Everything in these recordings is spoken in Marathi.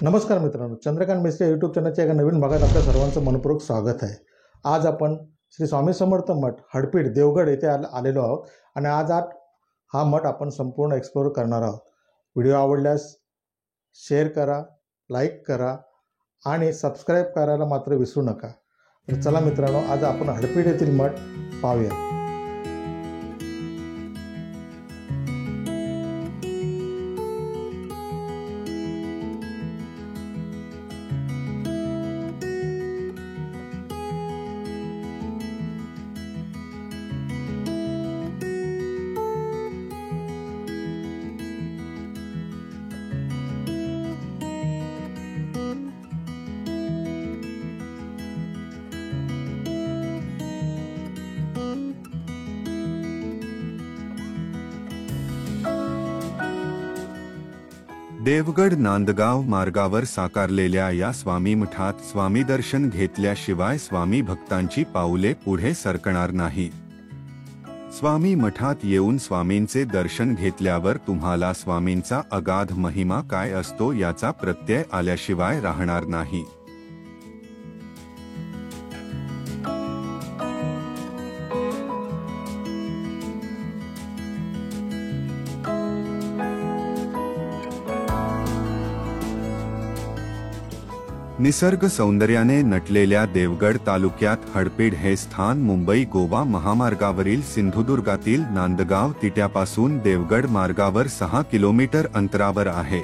नमस्कार मित्रांनो, चंद्रकांत मिश्र यूट्यूब चॅनलच्या एका नवीन भागात आपल्या सर्वांचं मनपूर्वक स्वागत आहे। आज आपण श्री स्वामी समर्थ मठ हडपीड देवगड येथे आलेलो आहोत आणि आज हा मठ आपण संपूर्ण एक्सप्लोर करणार आहोत। व्हिडिओ आवडल्यास शेअर करा, लाईक करा आणि सबस्क्राईब करायला मात्र विसरू नका। तर चला मित्रांनो, आज आपण हडपीड येथील मठ पाहूया। देवगड नांदगाव मार्गावर साकारलेल्या या स्वामी मठात स्वामी दर्शन घेतल्याशिवाय स्वामी भक्तांची पाऊले पुढे सरकणार नाही। स्वामी मठात येऊन स्वामींचे दर्शन घेतल्यावर तुम्हाला स्वामींचा अगाध महिमा काय असतो याचा प्रत्यय आल्याशिवाय राहणार नाही। निसर्ग सौंदर्याने नटलेल्या देवगड तालुक्यात हडपीड हे स्थान मुंबई गोवा महामार्गावरील सिंधुदुर्गातील नांदगाव तिट्यापासून देवगड मार्गावर 6 किलोमीटर अंतरावर आहे।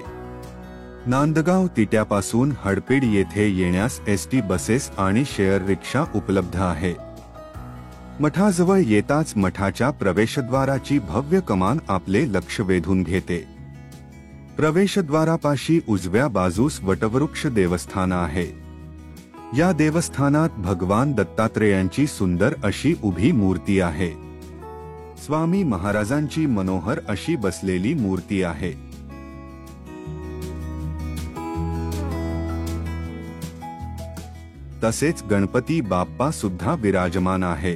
नांदगाव तिट्यापासून हडपीड येथे येण्यास एसटी बसेस आणि शेअर रिक्षा उपलब्ध आहे। मठाजवळ येताच मठाच्या प्रवेशद्वाराची भव्य कमान आपले लक्ष वेधून घेते। प्रवेशद्वारापाशी उजव्या बाजूस वटवृक्ष देवस्थान आहे। या देवस्थानात भगवान दत्तात्रेयांची सुंदर अशी उभी मूर्ती आहे। स्वामी महाराजांची मनोहर अशी बसलेली मूर्ती आहे। तसेच गणपती बाप्पा सुद्धा विराजमान आहे।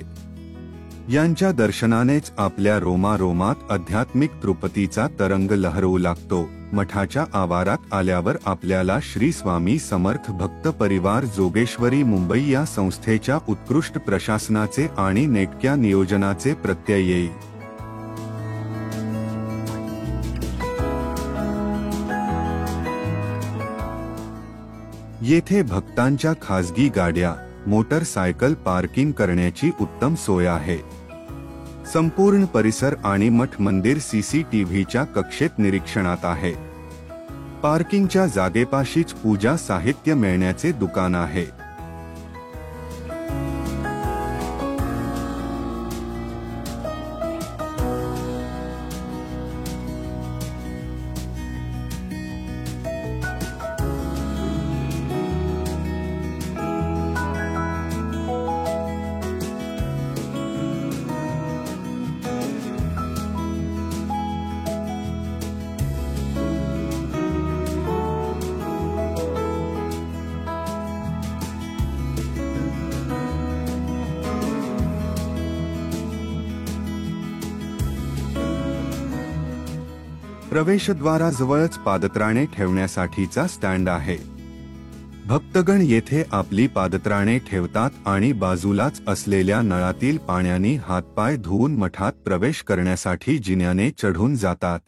यांच्या दर्शनानेच आपल्या रोमारोमात आध्यात्मिक तृप्तीचा तरंग लहरवू लागतो। मठाच्या आवारात आल्यावर आपल्याला श्री स्वामी समर्थ भक्त परिवार जोगेश्वरी मुंबई या संस्थेच्या उत्कृष्ट प्रशासनाचे आणि नेटक्या नियोजनाचे प्रत्यय येईल। येथे भक्तांच्या खासगी गाड्या, मोटरसायकल पार्किंग करण्याची उत्तम सोय आहे। संपूर्ण परिसर आणि मठ मंदिर सीसीटीव्हीच्या कक्षेत निरीक्षणात आहे। पार्किंगच्या जागेपाशीच पूजा साहित्य मिळण्याचे दुकान आहे। प्रवेशद्वाराजवळच पादत्राणे ठेवण्यासाठीचा स्टँड आहे। भक्तगण येथे आपली पादत्राणे ठेवतात आणि बाजूलाच असलेल्या नळातील पाण्याने हातपाय धुवून मठात प्रवेश करण्यासाठी जिन्याने चढून जातात।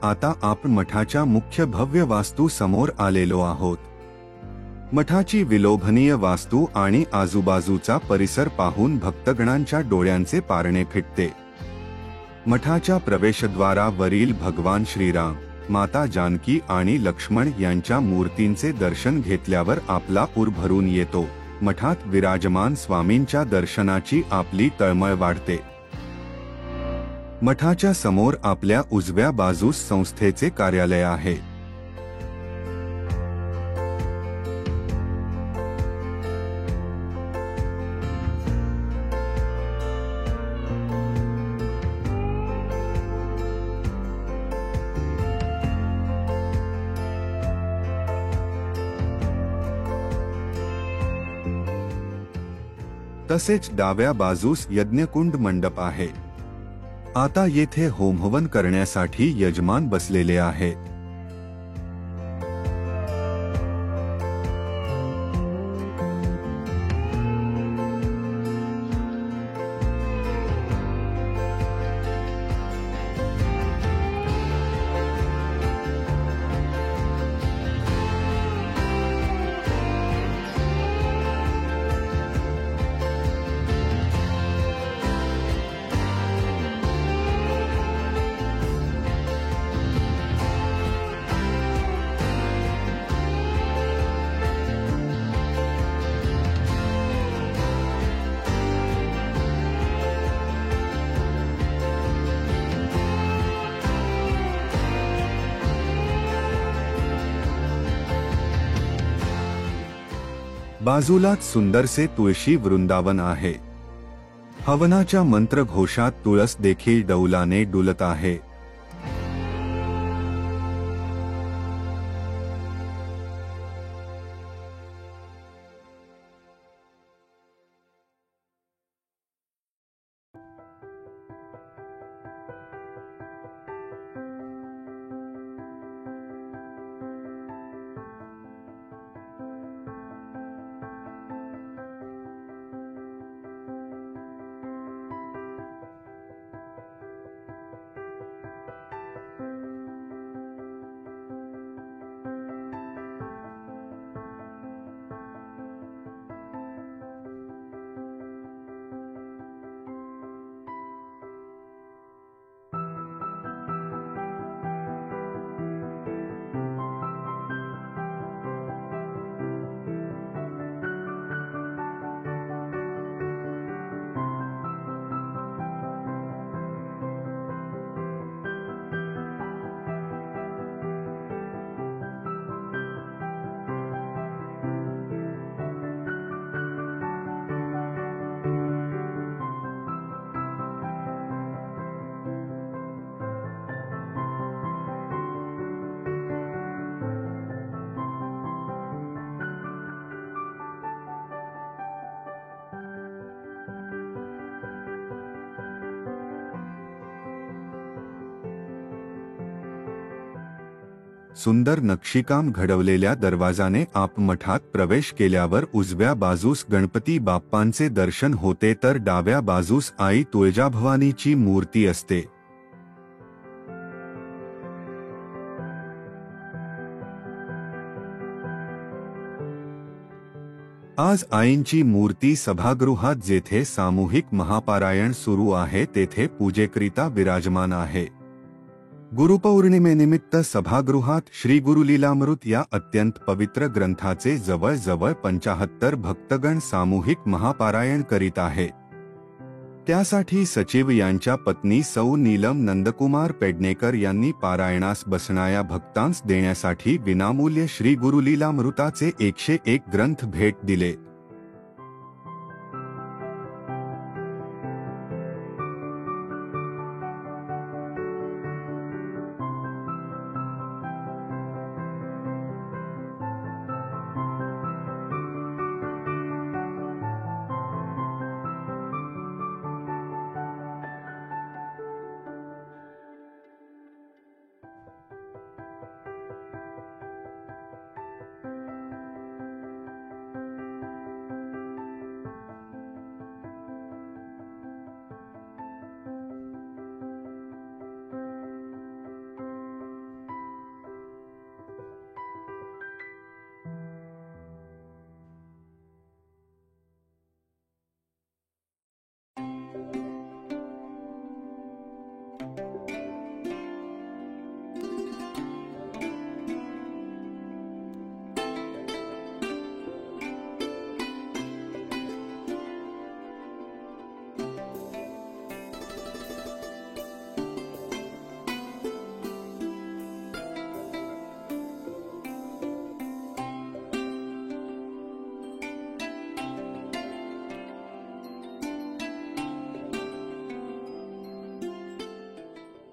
आता आपण मठाच्या मुख्य भव्य वास्तू समोर आलेलो आहोत. मठाची विलोभनीय वास्तू आणि आजूबाजूचा परिसर पाहून भक्तगणांच्या डोळ्यांचे पारणे फिटते. मठाच्या प्रवेशद्वारावरील भगवान श्रीराम, माता जानकी आणि लक्ष्मण यांच्या मूर्तींचे दर्शन घेतल्यावर आपला ऊर भरून येतो. मठात विराजमान स्वामींच्या दर्शनाची आपली तळमळ वाढते. मठाच्या समोर आपल्या उजव्या बाजूस संस्थेचे कार्यालय आहे. तसेच डाव्या बाजूस यज्ञकुंड मंडप आहे. आता येथे होमहवन करण्यासाठी यजमान बसलेले आहेत. बाजूलाच सुंदरसे तुळशी वृंदावन आहे. हवनाच्या मंत्रघोषात तुळस देखील डौलाने डुलत आहे. सुंदर नक्षीकाम घडवलेल्या दरवाजाने आप मठात प्रवेश केल्यावर उजव्या बाजूस गणपती बाप्पांचे दर्शन होते, तर डाव्या बाजूस आई तुळजाभवानीची मूर्ती असते. आज आईंची मूर्ती सभागृहात, जेथे सामूहिक महापारायण सुरू आहे, तेथे पूजेकरिता विराजमान आहे. गुरुपौर्णिमेनिमित्त सभागृहात श्री गुरुलीलामृत या अत्यंत पवित्र ग्रंथाचे जवळजवळ 75 भक्तगण सामूहिक महापारायण करीत आहेत. त्यासाठी सचिव यांच्या पत्नी सौ नीलम नंदकुमार पेडणेकर यांनी पारायणास बसणाऱ्या भक्तांस देण्यासाठी विनामूल्य श्री गुरुलीलामृताचे 101 ग्रंथ भेट दिले.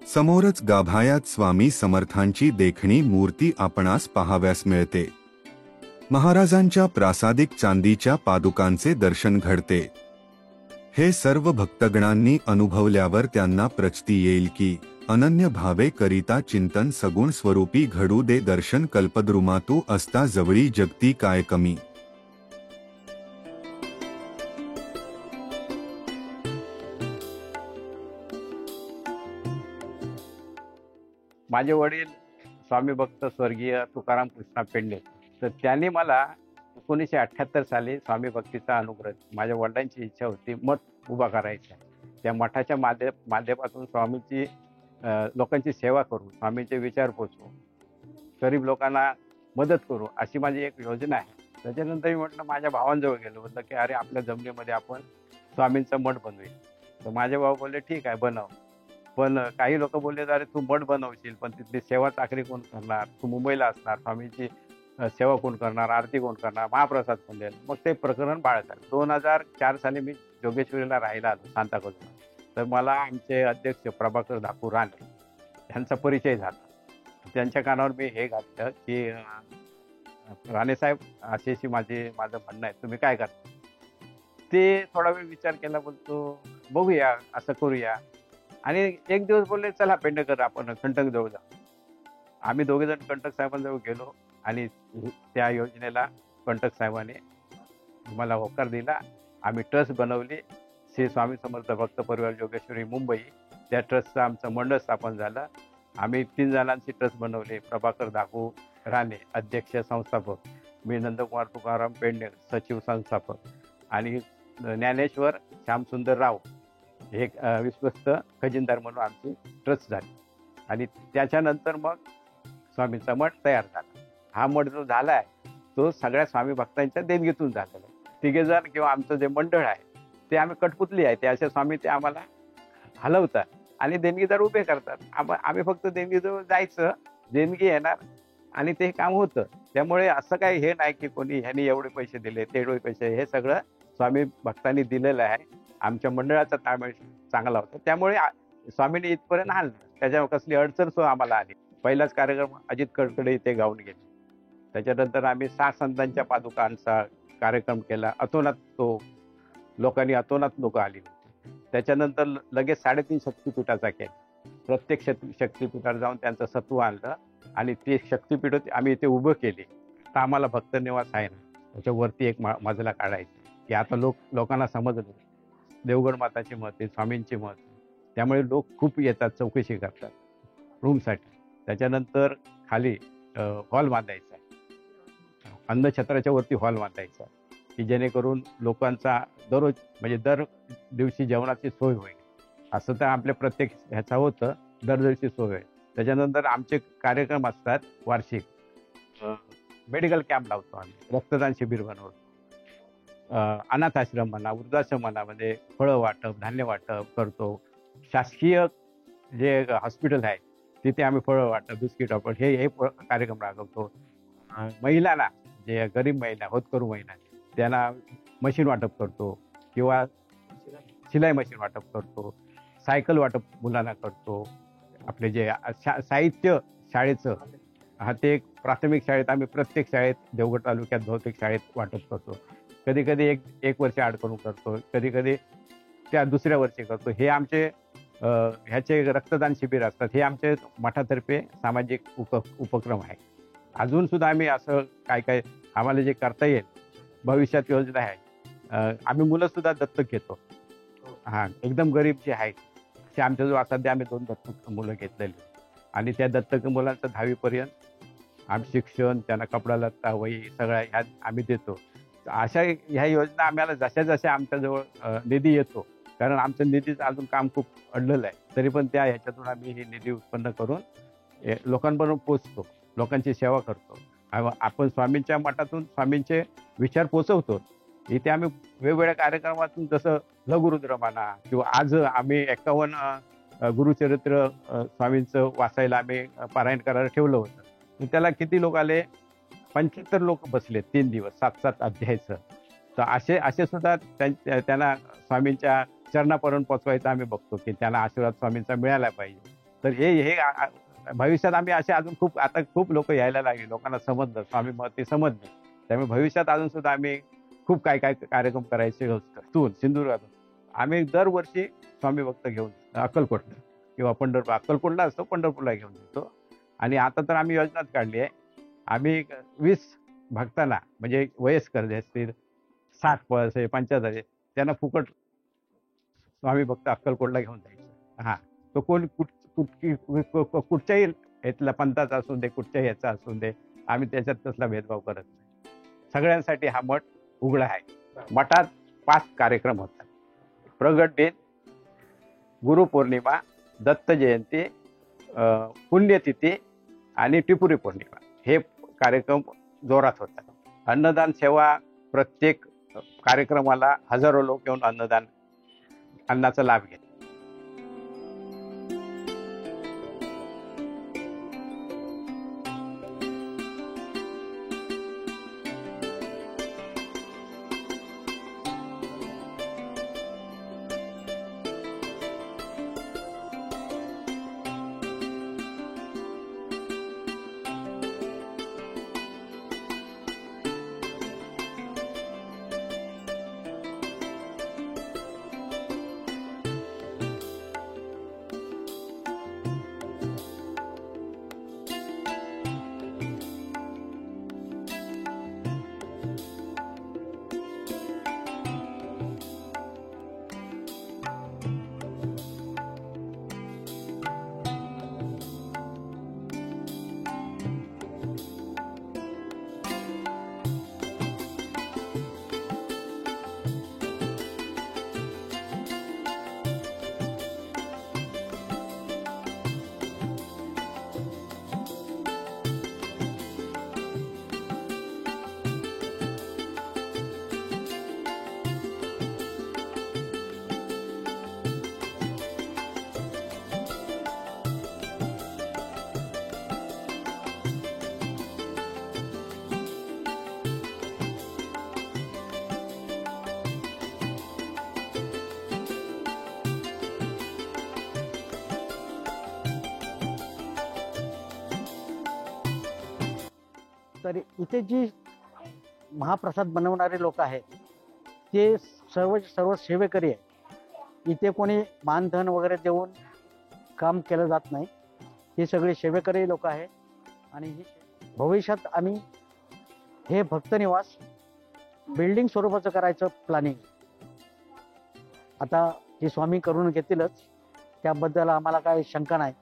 समोरच गाभायात स्वामी समर्थांची देखणी मूर्ती आपणास पाहाव्यास मिळते. महाराजांच्या प्रासादिक चांदीच्या पादुकांचे दर्शन घडते. हे सर्व भक्तगणांनी अनुभवल्यावर त्यांना प्रचिती येईल की अनन्य भावे करिता चिंतन सगुण स्वरूपी घडू दे दर्शन कल्पद्रुमातू असता जवळी जगती काय कमी. माझे वडील स्वामी भक्त स्वर्गीय तुकाराम कृष्णा पेंडे, तर त्यांनी मला 1978 साली स्वामी भक्तीचा अनुग्रह, माझ्या वडिलांची इच्छा होती मठ उभा करायचा. त्या मठाच्या माध्यमातून स्वामीची लोकांची सेवा करू, स्वामींचे विचार पोचवू, गरीब लोकांना मदत करू, अशी माझी एक योजना आहे. त्याच्यानंतर मी म्हटलं, माझ्या भावांजवळ गेलो, म्हटलं की अरे आपल्या जमिनीमध्ये आपण स्वामींचा मठ बनवूया. तर माझे भाऊ बोलले ठीक आहे बनव. पण काही लोक बोलले अरे तू मठ बनवशील पण तिथली सेवा चाकरी कोण करणार, तू मुंबईला असणार, स्वामीची सेवा कोण करणार, आरती कोण करणार, महाप्रसाद कोण देणार. मग ते प्रकरण बाळगलं. 2004 साली मी जोगेश्वरीला राहायला आलो सांताक्रूजला. तर मला आमचे अध्यक्ष प्रभाकर धाकू राणे यांचा परिचय झाला. त्यांच्या कानावर मी हे घातलं की राणे साहेब अशी माझं म्हणणं आहे, तुम्ही काय करता. ते थोडा वेळ विचार केला, बोलतो बघूया असं करूया. आणि एक दिवस बोलले चला पेंडेकर आपण कंटक जवळ जाऊ. आम्ही दोघेजण कंटक साहेबांजवळ गेलो आणि त्या योजनेला कंटक साहेबांनी मला होकार दिला. आम्ही ट्रस्ट बनवली, श्री स्वामी समर्थ भक्त परिवार जोगेश्वरी मुंबई. त्या ट्रस्टचं आमचं मंडळ स्थापन झालं. आम्ही 3 जणांची ट्रस्ट बनवले. प्रभाकर धाकू राणे अध्यक्ष संस्थापक, मी नंदकुमार तुकाराम पेंडे सचिव संस्थापक, आणि ज्ञानेश्वर श्यामसुंदर राव हे विश्वस्त खजिनदार म्हणून आमची ट्रस्ट झाली. आणि त्याच्यानंतर मग स्वामींचा मठ तयार झाला. हा मठ जो झाला आहे तो सगळ्या स्वामी भक्तांच्या देणगीतून झालेला आहे. 3 जण किंवा आमचं जे मंडळ आहे ते आम्ही कठपुतली आहे, ते असे स्वामी ते आम्हाला हलवतात आणि देणगीदार उभे करतात. आम्ही फक्त देणगीजवळ जायचं, देणगी येणार आणि ते काम होतं. त्यामुळे असं काही हे नाही की कोणी ह्यांनी एवढे पैसे दिले तेवढे पैसे, हे सगळं स्वामी भक्तांनी दिलेलं आहे. आमच्या मंडळाचा ताळमेळ चांगला होता, त्यामुळे स्वामींनी इथपर्यंत आणलं. त्याच्यावर कसली अडचण सुद्धा आम्हाला आली. पहिलाच कार्यक्रम अजित कडकडे इथे गाऊन गेले. त्याच्यानंतर आम्ही 6 संतांच्या पादुकांचा कार्यक्रम केला. लोकांनी अतोनात लोक आली. त्याच्यानंतर लगेच 3.5 शक्तिपीठाचा केला. प्रत्येक शक्तिपीठावर जाऊन त्यांचं सत्व आणलं आणि ते शक्तिपीठ आम्ही इथे उभं केले. तर आम्हाला भक्त निवास आहे ना, त्याच्यावरती एक मजला काढायचा की आता लोकांना समजलं देवगड माताची मत, स्वामींची मत. त्यामुळे लोक खूप येतात, चौकशी करतात रूमसाठी. त्याच्यानंतर खाली हॉल बांधायचा, अन्नछत्राच्या वरती हॉल बांधायचा की जेणेकरून लोकांचा दररोज म्हणजे दर दिवशी जेवणाची सोय होईल. असं तर आपल्या प्रत्येक ह्याचा होतं, दर दिवशी सोय होईल. त्याच्यानंतर आमचे कार्यक्रम असतात वार्षिक. मेडिकल कॅम्प लावतो आम्ही, रक्तदान शिबिर बनवतो, अनाथ आश्रम म्हणा, वृद्धाश्रम म्हणा, म्हणजे फळं वाटप, धान्य वाटप करतो. शासकीय जे हॉस्पिटल आहे तिथे आम्ही फळं वाटप, बिस्किट वाटप हे कार्यक्रम राबवतो. महिलांना, जे गरीब महिला, होतकरू महिला, त्यांना मशीन वाटप करतो किंवा शिलाई मशीन वाटप करतो. सायकल वाटप मुलांना करतो. आपले जे साहित्य शाळेचं ते प्राथमिक शाळेत आम्ही प्रत्येक शाळेत देवगड तालुक्यात बहुतेक शाळेत वाटप करतो. कधी कधी एक वर्ष आड करून करतो, कधी कधी त्या दुसऱ्या वर्षी करतो. हे आमचे ह्याचे रक्तदान शिबिर असतात. हे आमचे मठातर्फे सामाजिक उपक्रम आहे. अजून सुद्धा आम्ही असं काय आम्हाला जे करता येईल भविष्यात योजना आहे. आम्ही मुलं सुद्धा दत्तक घेतो. एकदम गरीब जे आहेत असे आमच्याजवळ सध्या आम्ही 2 दत्तक मुलं घेतलेली आणि त्या दत्तक मुलांचं 10वी पर्यंत आम्ही शिक्षण, त्यांना कपडा लत्ता, वही सगळ्या ह्या आम्ही देतो. अशा ह्या योजना आम्हाला जशा आमच्याजवळ निधी येतो कारण आमचं निधीचं अजून काम खूप अडलेलं आहे. तरी पण त्या ह्याच्यातून आम्ही हे निधी उत्पन्न करून लोकांपर्यंत पोचतो, लोकांची सेवा करतो. आपण स्वामींच्या मठातून स्वामींचे विचार पोचवतो. इथे आम्ही वेगवेगळ्या कार्यक्रमातून, जसं लघुरुद्र म्हणा, किंवा आज आम्ही 51 गुरुचरित्र स्वामींचं वाचायला आम्ही पारायण करायला ठेवलं होतं. त्याला किती लोक आले? 75 लोक बसले 3 दिवस, 7-7 अध्यायचं. तर असे सुद्धा त्यांना स्वामींच्या चरणापर्यंत पोचवायचं आम्ही बघतो, की त्यांना आशीर्वाद स्वामींचा मिळाला पाहिजे. तर हे भविष्यात आम्ही असे अजून खूप लोक यायला लागले, लोकांना समजलं स्वामी ते समजलं. त्यामुळे भविष्यात अजून सुद्धा आम्ही खूप काय कार्यक्रम करायचे असतो. सिंधुदुर्गातून आम्ही दरवर्षी स्वामी भक्त घेऊन अक्कलकोटला किंवा अक्कलकोटला असतो, पंढरपूरला घेऊन जातो. आणि आता तर आम्ही योजनाच काढली आहे, आम्ही 20 भक्तांना, म्हणजे वयस्कर जे असतील 60 75 त्यांना फुकट स्वामी भक्त अक्कलकोटला घेऊन जायचं. हां, तो कुठच्याही यातला पंथाचा असून दे, कुठच्याही याचा असून दे, आम्ही त्याच्यात तसला भेदभाव करत नाही. सगळ्यांसाठी हा मठ उघडा आहे. मठात 5 कार्यक्रम होतात: प्रगट दिन, गुरुपौर्णिमा, दत्त जयंती, पुण्यतिथी आणि टिपुरी पौर्णिमा. हे कार्यक्रम जोरात होतात. अन्नदान सेवा, प्रत्येक कार्यक्रमाला हजारो लोक येऊन अन्नाचा लाभ घेतात. तर इथे जी महाप्रसाद बनवणारे लोक आहेत ते सर्व सेवेकरी आहेत. इथे कोणी मानधन वगैरे देऊन काम केलं जात नाही. हे सगळे सेवेकरी लोक आहेत. आणि भविष्यात आम्ही हे भक्तनिवास बिल्डिंग स्वरूपाचं करायचं प्लॅनिंग. आता हे स्वामी करून घेतीलच, त्याबद्दल आम्हाला काही शंका नाही.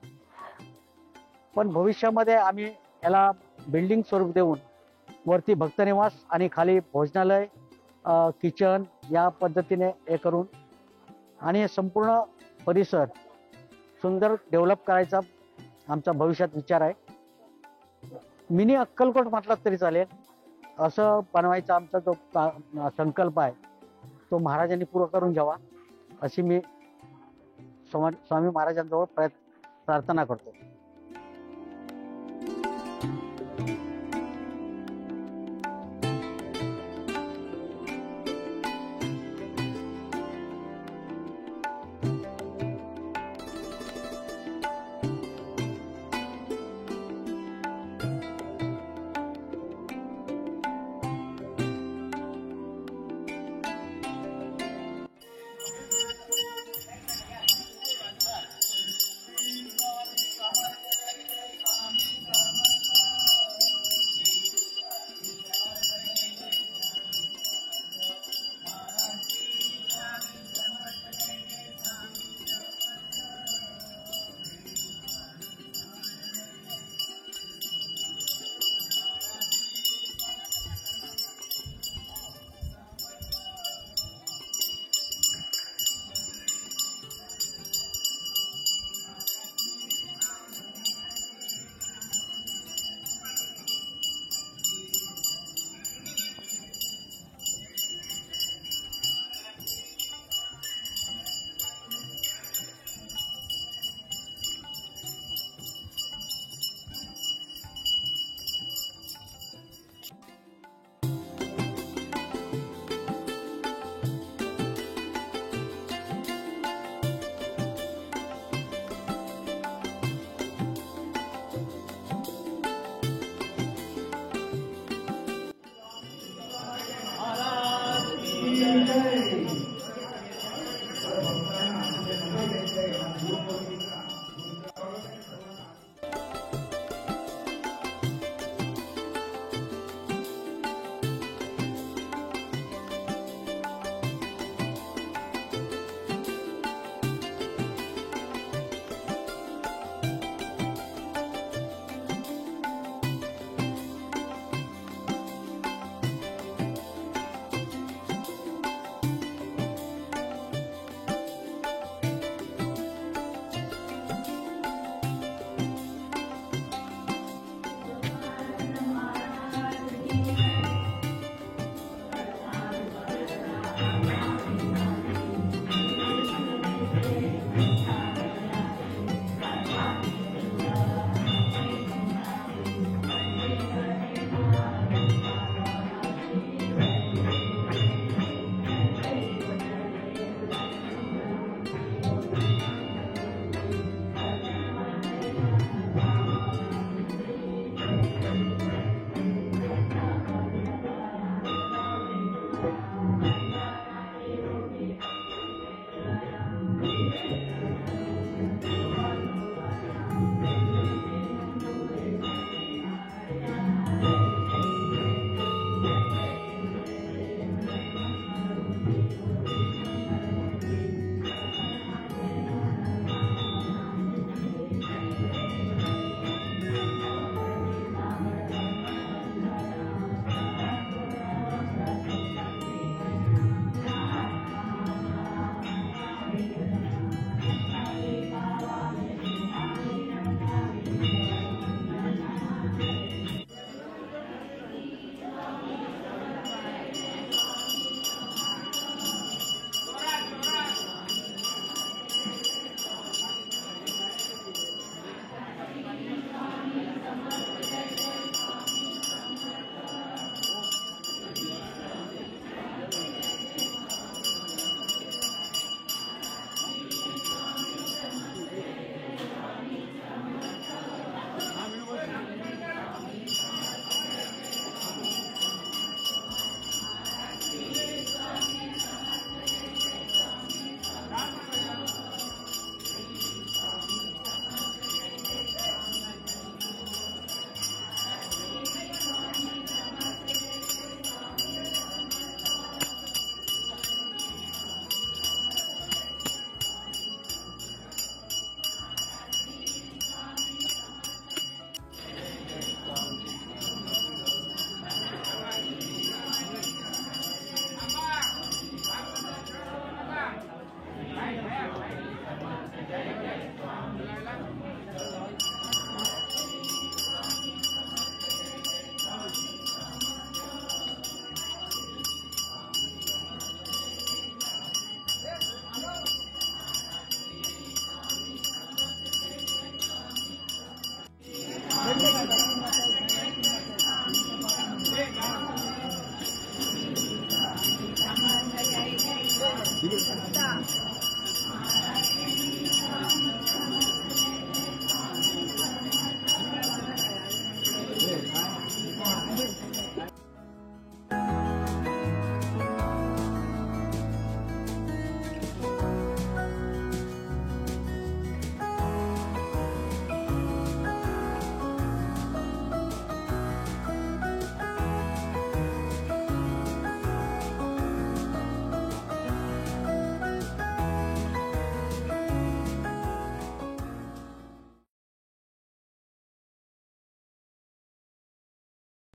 पण भविष्यामध्ये आम्ही याला बिल्डिंग स्वरूप देऊन वरती भक्तनिवास आणि खाली भोजनालय, किचन या पद्धतीने हे करून आणि हे संपूर्ण परिसर सुंदर डेव्हलप करायचा आमचा भविष्यात विचार आहे. मिनी अक्कलकोट म्हटलं तरी चालेल असं बनवायचा आमचा जो संकल्प आहे तो महाराजांनी पूर्ण करून घ्यावा अशी मी स्वामी महाराजांजवळ प्रार्थना करतो.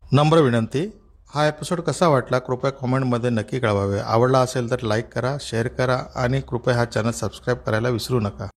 नम्र विनंती, हा एपिसोड कसा वाटला कृपया कॉमेंटमध्ये नक्की कळवावे. आवडला असेल तर लाईक करा, शेअर करा आणि कृपया हा चॅनल सबस्क्राईब करायला विसरू नका.